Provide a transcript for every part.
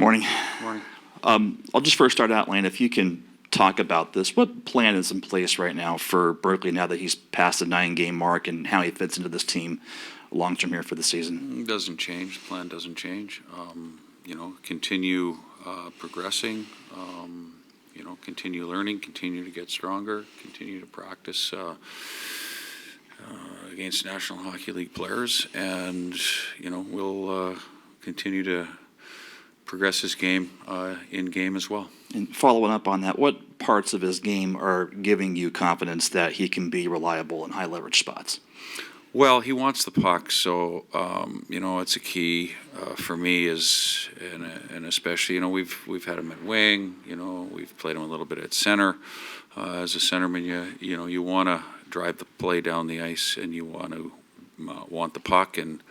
Morning. Morning. I'll just first start out, Lane, if you can talk about this. What plan is in place right now for Berkeley now that he's passed the 9-game mark and how he fits into this team long-term here for the season? It doesn't change. The plan doesn't change. Continue progressing, continue learning, continue to get stronger, continue to practice against National Hockey League players, and, we'll continue to progress his game in game as well. And following up on that, what parts of his game are giving you confidence that he can be reliable in high-leverage spots? Well, he wants the puck, so it's a key for me. And especially we've had him at wing. We've played him a little bit at center. As a centerman, you want to drive the play down the ice, and you want the puck. And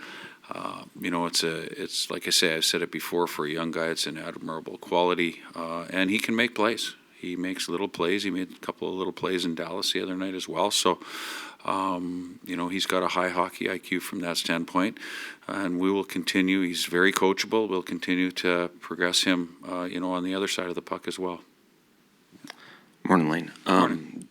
it's like I say, I've said it before. For a young guy, it's an admirable quality, and he can make plays. He makes little plays. He made a couple of little plays in Dallas the other night as well. So. He's got a high hockey IQ from that standpoint, and we will continue. He's very coachable. We'll continue to progress him, on the other side of the puck as well. Morning, Lane. Morning.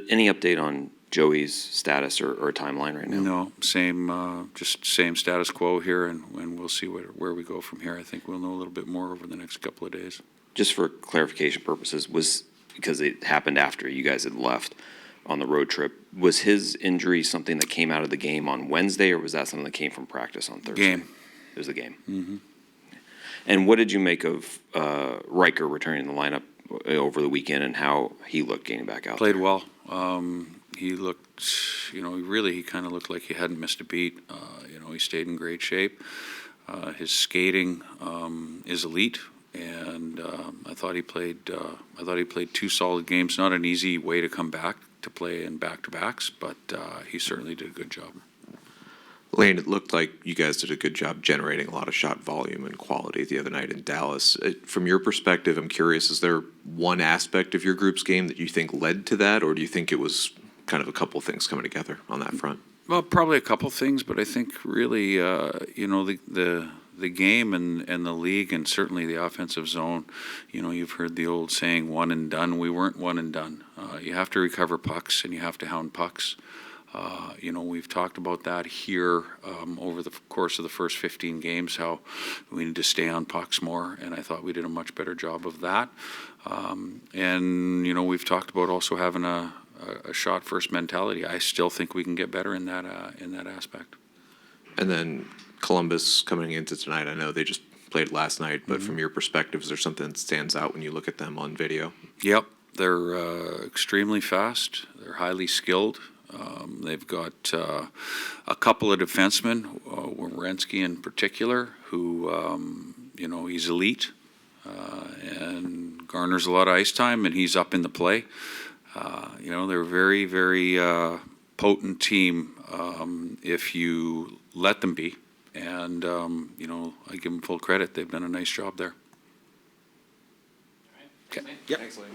Any update on Joey's status or timeline right now? No, same status quo here, and we'll see where we go from here. I think we'll know a little bit more over the next couple of days. Just for clarification purposes, because it happened after you guys had left on the road trip, was his injury something that came out of the game on Wednesday, or was that something that came from practice on Thursday? Game. It was the game. Mm-hmm. And what did you make of Riker returning the lineup over the weekend and how he looked getting back out Played there? well. He looked, he kind of looked like he hadn't missed a beat. He stayed in great shape. His skating is elite. And I thought he played 2 solid games. Not an easy way to come back to play in back-to-backs, but he certainly did a good job. Lane, it looked like you guys did a good job generating a lot of shot volume and quality the other night in Dallas. From your perspective, I'm curious, is there one aspect of your group's game that you think led to that, or do you think it was kind of a couple things coming together on that front? Well, probably a couple things, but I think really, the game and the league, and certainly the offensive zone, you've heard the old saying, one and done. We weren't one and done. You have to recover pucks, and you have to hound pucks. We've talked about that here over the course of the first 15 games, how we need to stay on pucks more, and I thought we did a much better job of that. We've talked about also having a shot first mentality. I still think we can get better in that aspect. And then Columbus coming into tonight, I know they just played last night, but from your perspective, is there something that stands out when you look at them on video? Yep, they're extremely fast. They're highly skilled. They've got a couple of defensemen, Werenski in particular, who, he's elite and garners a lot of ice time, and he's up in the play. They're a very, very potent team if you let them be. And, I give them full credit. They've done a nice job there. All right. Okay. Yep. Thanks, Lane.